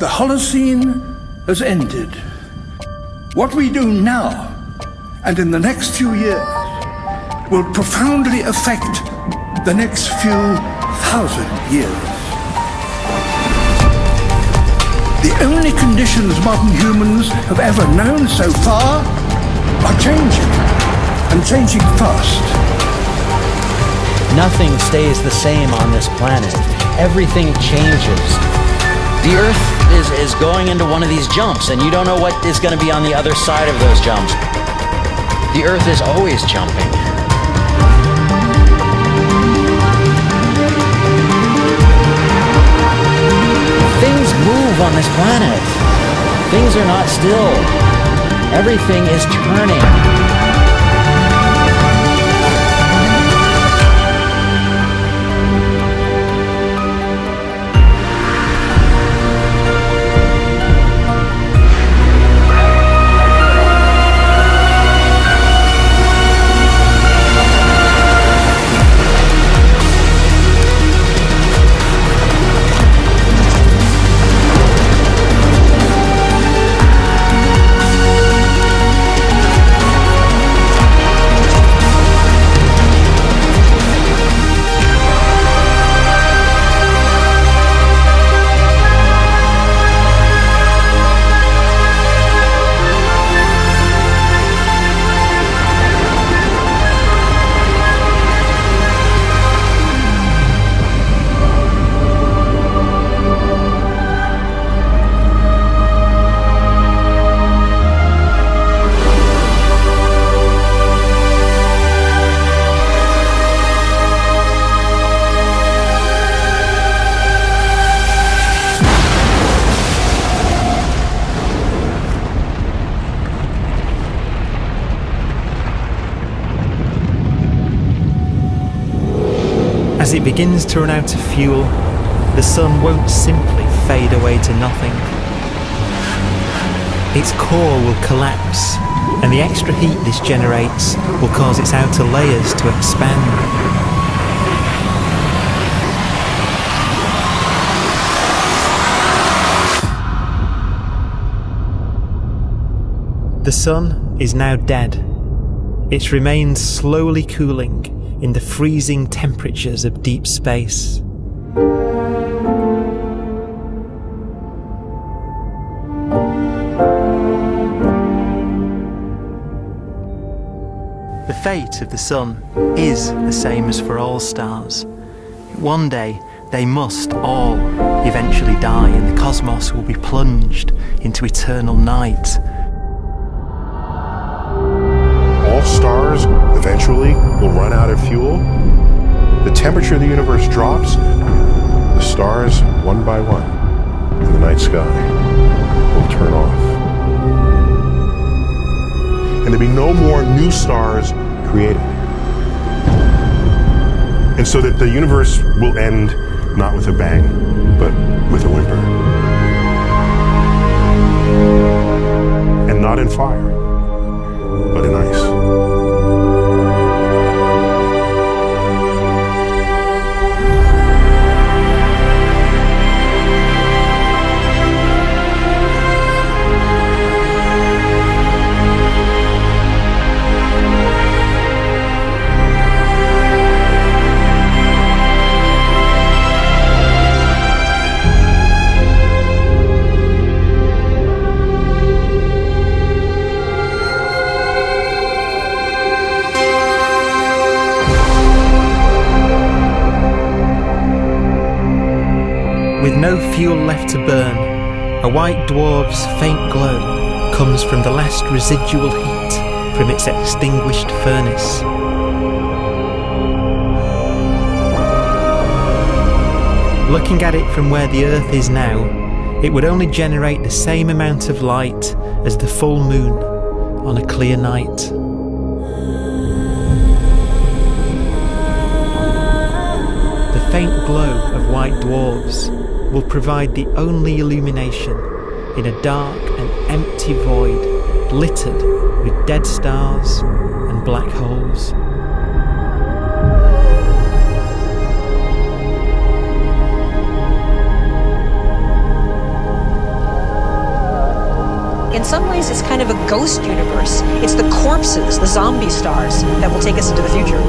The Holocene has ended. What we do now and in the next few years will profoundly affect the next few thousand years. The only conditions modern humans have ever known so far are changing, and changing fast. Nothing stays the same on this planet. Everything changes. The Earth is going into one of these jumps, and you don't know what is going to be on the other side of those jumps. The Earth is always jumping. Things move on this planet. Things are not still. Everything is turning. As it begins to run out of fuel, the sun won't simply fade away to nothing. Its core will collapse, and the extra heat this generates will cause its outer layers to expand. The sun is now dead. Its remains slowly cooling in the freezing temperatures of deep space. The fate of the sun is the same as for all stars. One day they must all eventually die, and the cosmos will be plunged into eternal night. All stars eventually will run out of fuel. The temperature of the universe drops. The stars, one by one, in the night sky will turn off. And there'll be no more new stars created. And so that the universe will end not with a bang, but with a whimper. And not in fire, but in ice. With no fuel left to burn, a white dwarf's faint glow comes from the last residual heat from its extinguished furnace. Looking at it from where the Earth is now, it would only generate the same amount of light as the full moon on a clear night. The faint glow of white dwarfs will provide the only illumination in a dark and empty void littered with dead stars and black holes. some ways, it's kind of a ghost universe. It's the corpses, the zombie stars, that will take us into the future.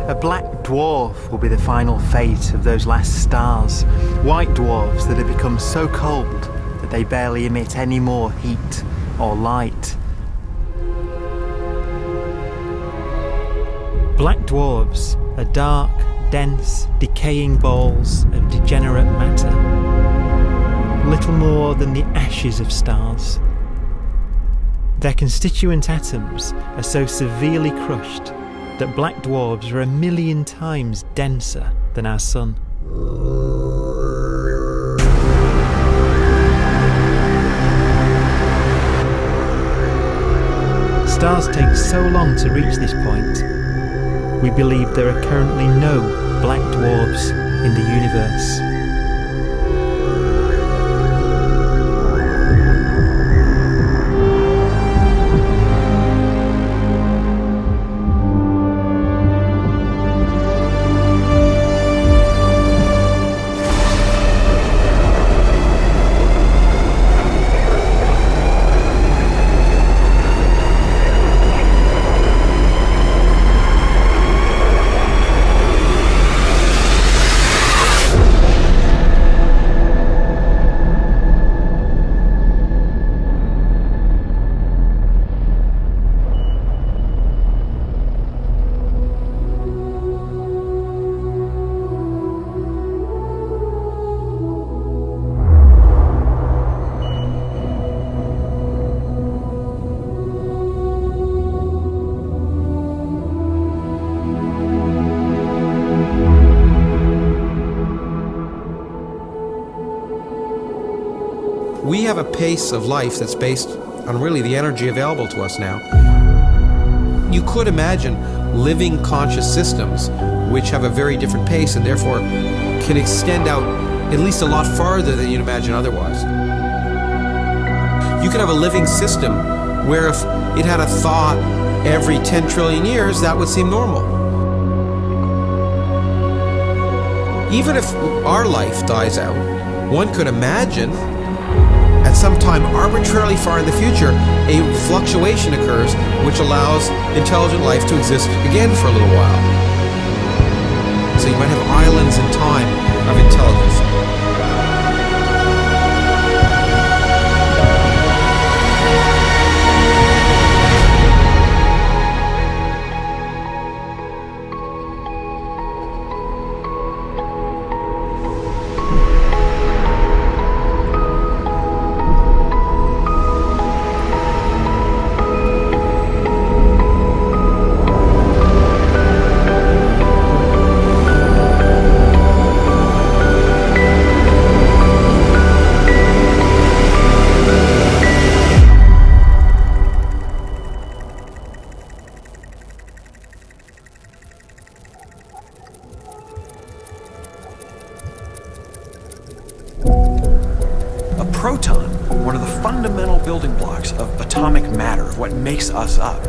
A black dwarf will be the final fate of those last stars. White dwarfs that have become so cold that they barely emit any more heat or light. Black dwarfs are dark, dense, decaying balls of degenerate matter. Little more than the ashes of stars. Their constituent atoms are so severely crushed that black dwarfs are 1,000,000 times denser than our sun. Stars take so long to reach this point, we believe there are currently no black dwarfs in the universe. We have a pace of life that's based on really the energy available to us now. You could imagine living conscious systems which have a very different pace and therefore can extend out at least a lot farther than you'd imagine otherwise. You could have a living system where if it had a thought every 10 trillion years, that would seem normal. Even if our life dies out, one could imagine at some time arbitrarily far in the future, a fluctuation occurs which allows intelligent life to exist again for a little while. So you might have islands in time of intelligence. A proton, one of the fundamental building blocks of atomic matter, of what makes us up,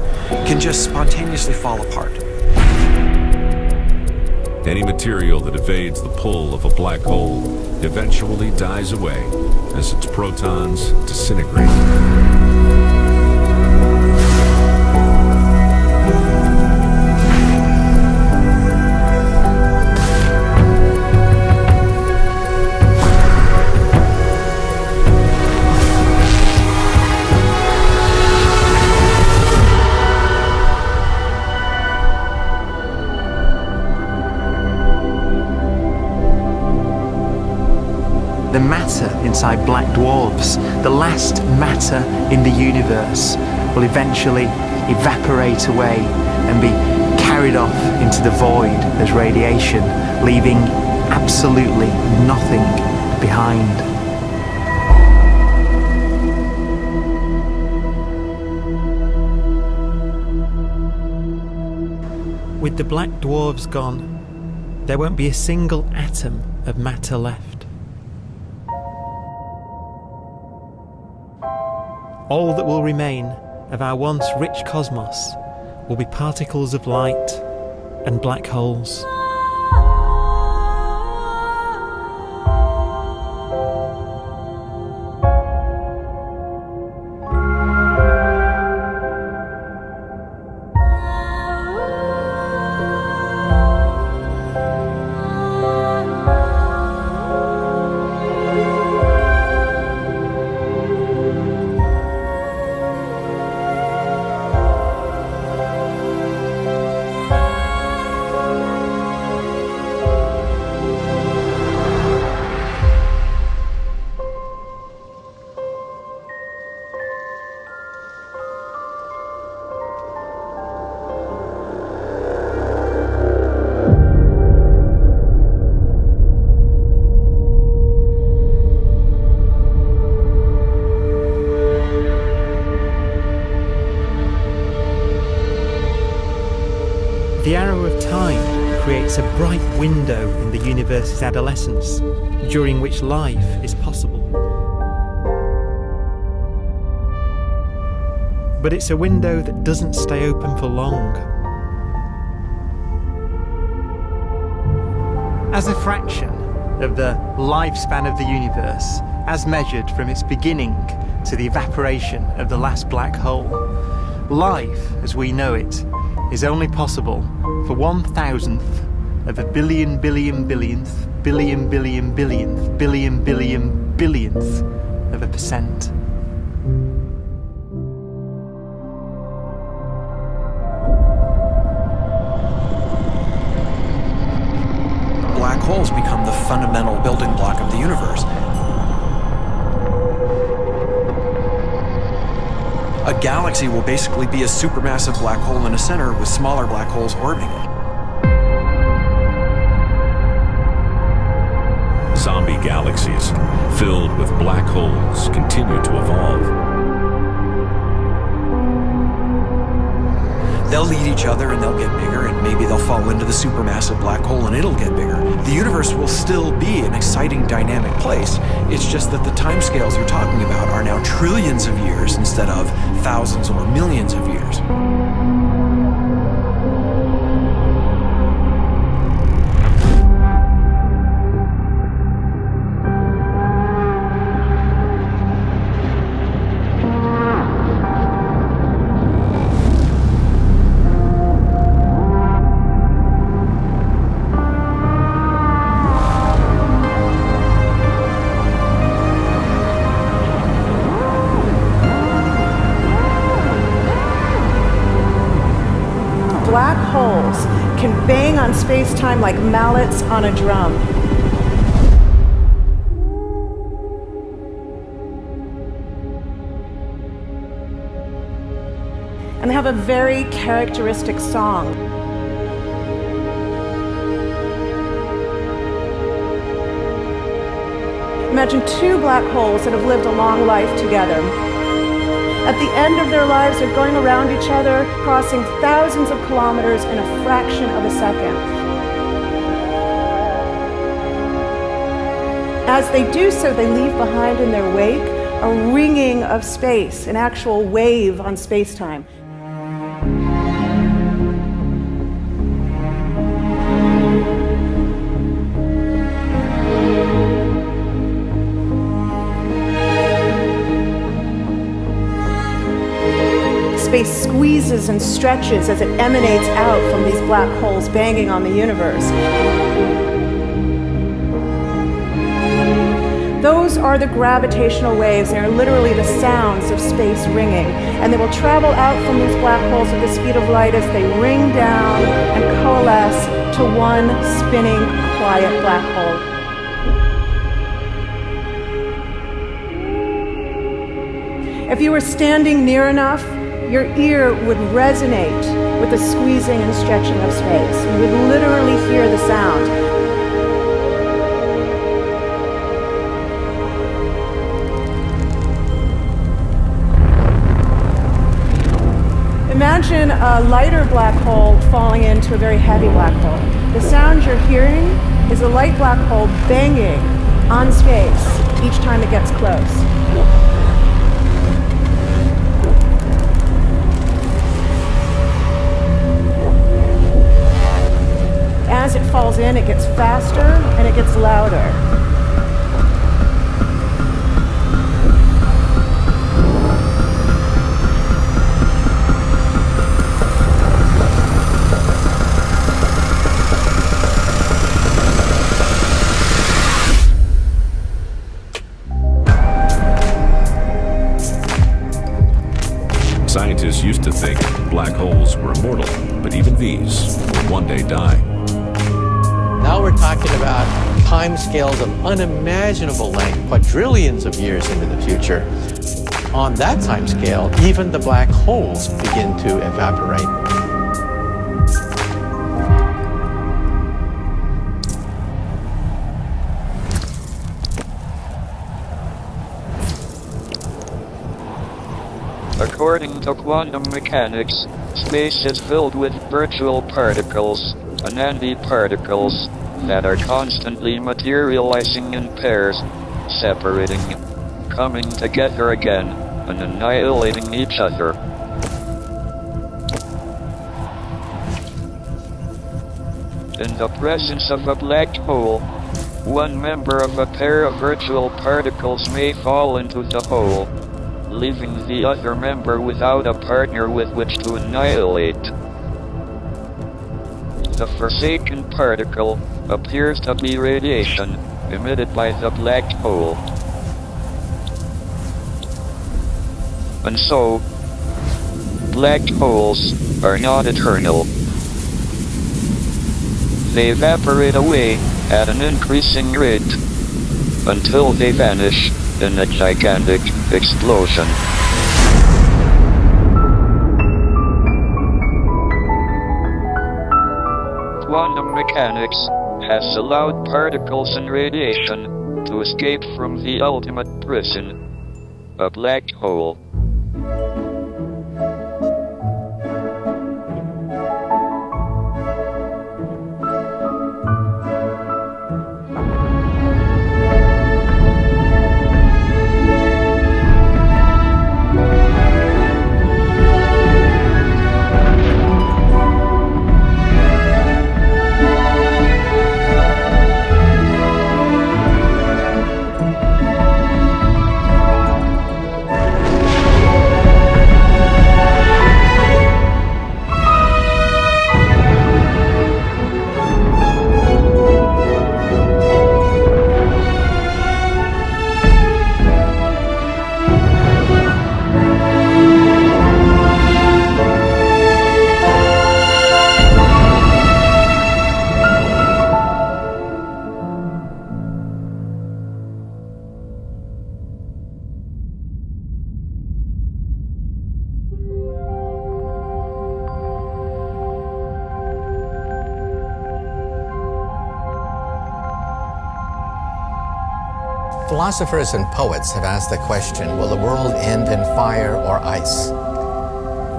can just spontaneously fall apart. Any material that evades the pull of a black hole eventually dies away as its protons disintegrate. The matter inside black dwarfs, the last matter in the universe, will eventually evaporate away and be carried off into the void as radiation, leaving absolutely nothing behind. With the black dwarfs gone, there won't be a single atom of matter left. All that will remain of our once rich cosmos will be particles of light and black holes. The arrow of time creates a bright window in the universe's adolescence, during which life is possible. But it's a window that doesn't stay open for long. As a fraction of the lifespan of the universe, as measured from its beginning to the evaporation of the last black hole, life, as we know it, is only possible for 1,000th of a billion billionth billion billionth billion billionth of a percent. Black holes become the fundamental building block of the universe. A galaxy will basically be a supermassive black hole in a center with smaller black holes orbiting it. Zombie galaxies filled with black holes continue to evolve. They'll eat each other and they'll get bigger, and maybe they'll fall into the supermassive black hole and it'll get bigger. The universe will still be an exciting, dynamic place. It's just that the timescales we're talking about are now trillions of years instead of thousands or millions of years. Black holes can bang on space-time like mallets on a drum. And they have a very characteristic song. Imagine two black holes that have lived a long life together. At the end of their lives, they're going around each other, crossing thousands of kilometers in a fraction of a second. As they do so, they leave behind in their wake a ringing of space, an actual wave on space-time. space squeezes and stretches as it emanates out from these black holes banging on the universe. Those are the gravitational waves. They are literally the sounds of space ringing. And they will travel out from these black holes at the speed of light as they ring down and coalesce to one spinning, quiet black hole. If you were standing near enough, your ear would resonate with the squeezing and stretching of space. You would literally hear the sound. Imagine a lighter black hole falling into a very heavy black hole. The sound you're hearing is a light black hole banging on space each time it gets close. As it falls in, it gets faster and it gets louder. Scientists used to think black holes were immortal, but even these will one day die. Now we're talking about timescales of unimaginable length, quadrillions of years into the future. On that timescale, even the black holes begin to evaporate. According to quantum mechanics, space is filled with virtual particles, antiparticles, that are constantly materializing in pairs, separating, coming together again, and annihilating each other. In the presence of a black hole, one member of a pair of virtual particles may fall into the hole, leaving the other member without a partner with which to annihilate. The forsaken particle appears to be radiation emitted by the black hole. And so, black holes are not eternal. They evaporate away at an increasing rate until they vanish in a gigantic explosion. Quantum mechanics has allowed particles and radiation to escape from the ultimate prison, a black hole. Philosophers and poets have asked the question, will the world end in fire or ice?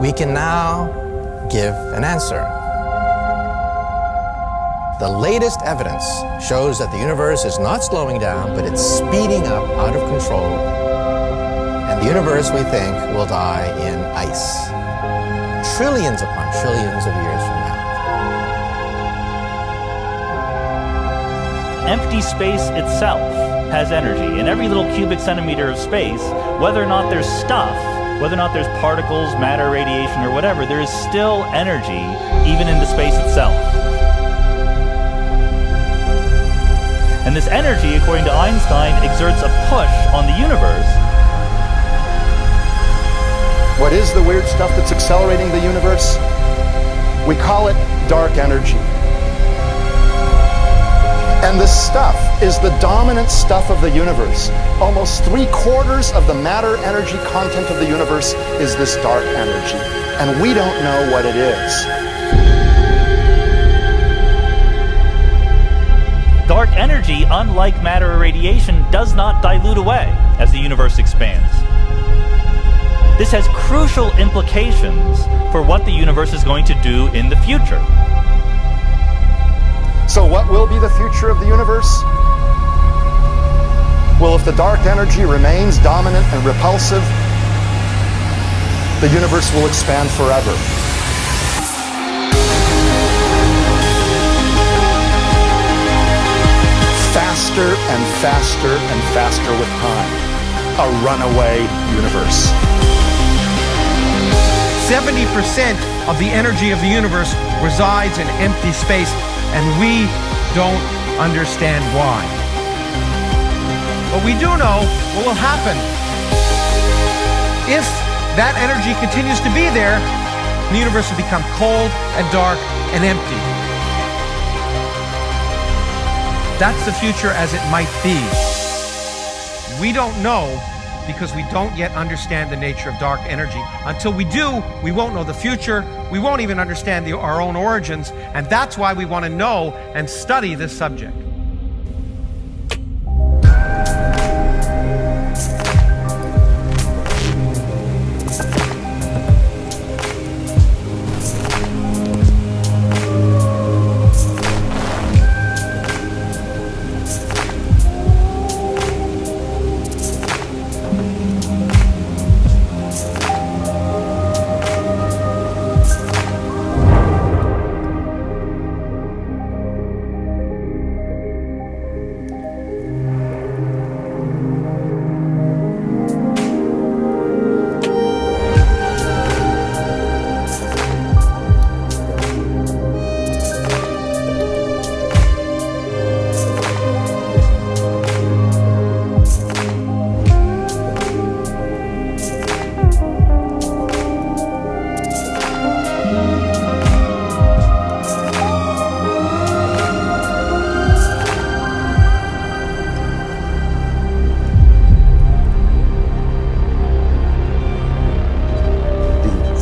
We can now give an answer. The latest evidence shows that the universe is not slowing down, but it's speeding up out of control. And the universe, we think, will die in ice. Trillions upon trillions of years from now. Empty space itself has energy. In every little cubic centimeter of space, whether or not there's stuff whether or not there's particles, matter, radiation, or whatever, there is still energy even into space itself. And this energy, according to Einstein, exerts a push on the universe. What is the weird stuff that's accelerating the universe? We call it dark energy. And this stuff is the dominant stuff of the universe. Almost 3/4 of the matter-energy content of the universe is this dark energy. And we don't know what it is. Dark energy, unlike matter or radiation, does not dilute away as the universe expands. This has crucial implications for what the universe is going to do in the future. So what will be the future of the universe? Well, if the dark energy remains dominant and repulsive, the universe will expand forever. Faster and faster and faster with time. A runaway universe. 70% of the energy of the universe resides in empty space, and we don't understand why. But we do know what will happen. If that energy continues to be there, the universe will become cold and dark and empty. That's the future as it might be. We don't know because we don't yet understand the nature of dark energy. Until we do, we won't know the future. We won't even understand our own origins. And that's why we want to know and study this subject.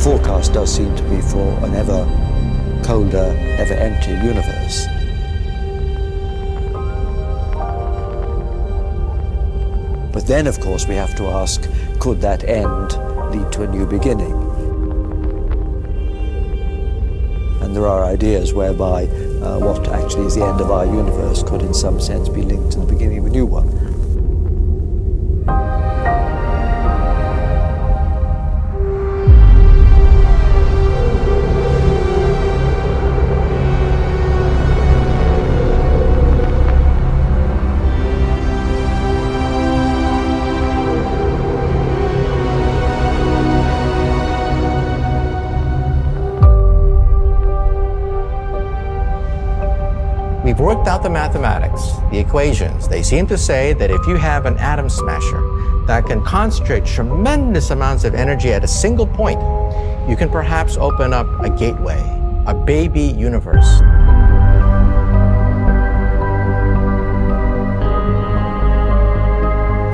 Forecast does seem to be for an ever colder, ever emptier universe. But then, of course, we have to ask, could that end lead to a new beginning? And there are ideas whereby what actually is the end of our universe could in some sense be linked to the beginning of a new one. We've worked out the mathematics, the equations. They seem to say that if you have an atom smasher that can concentrate tremendous amounts of energy at a single point, you can perhaps open up a gateway, a baby universe.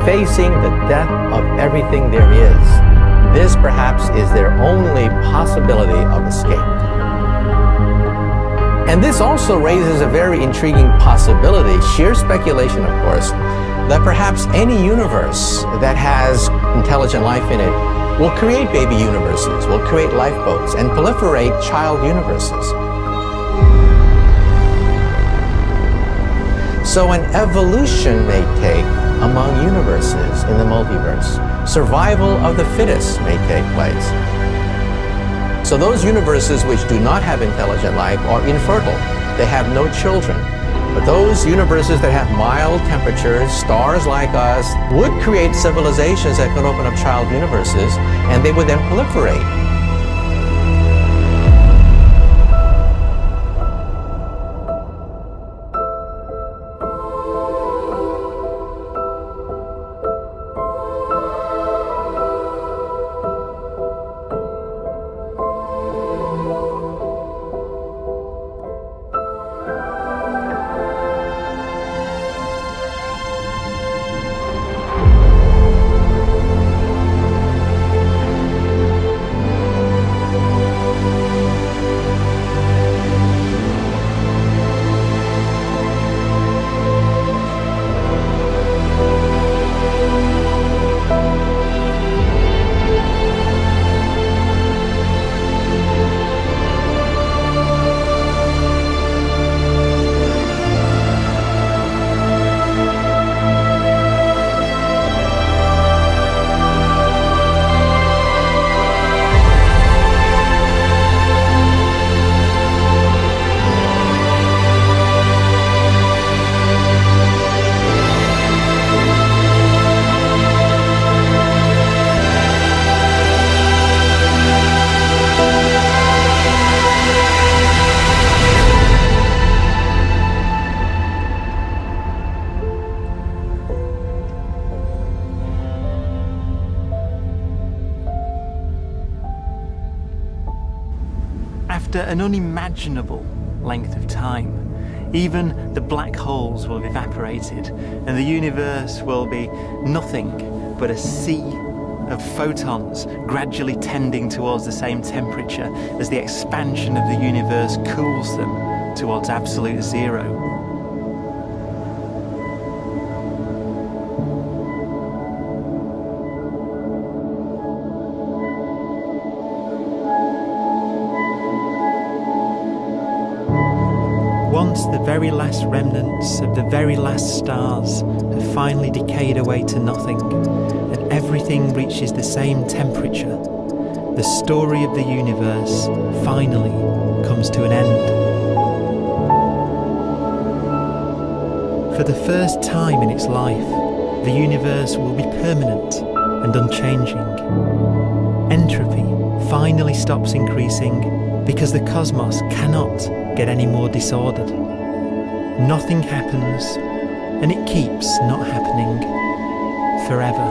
Facing the death of everything there is, this perhaps is their only possibility of escape. And this also raises a very intriguing possibility, sheer speculation of course, that perhaps any universe that has intelligent life in it will create baby universes, will create lifeboats, and proliferate child universes. So an evolution may take among universes in the multiverse. Survival of the fittest may take place. So those universes which do not have intelligent life are infertile. They have no children. But those universes that have mild temperatures, stars like us, would create civilizations that could open up child universes, and they would then proliferate. After an unimaginable length of time, even the black holes will have evaporated and the universe will be nothing but a sea of photons gradually tending towards the same temperature as the expansion of the universe cools them towards absolute zero. Once the very last remnants of the very last stars have finally decayed away to nothing, and everything reaches the same temperature, the story of the universe finally comes to an end. For the first time in its life, the universe will be permanent and unchanging. Entropy finally stops increasing because the cosmos cannot get any more disordered. Nothing happens, and it keeps not happening forever.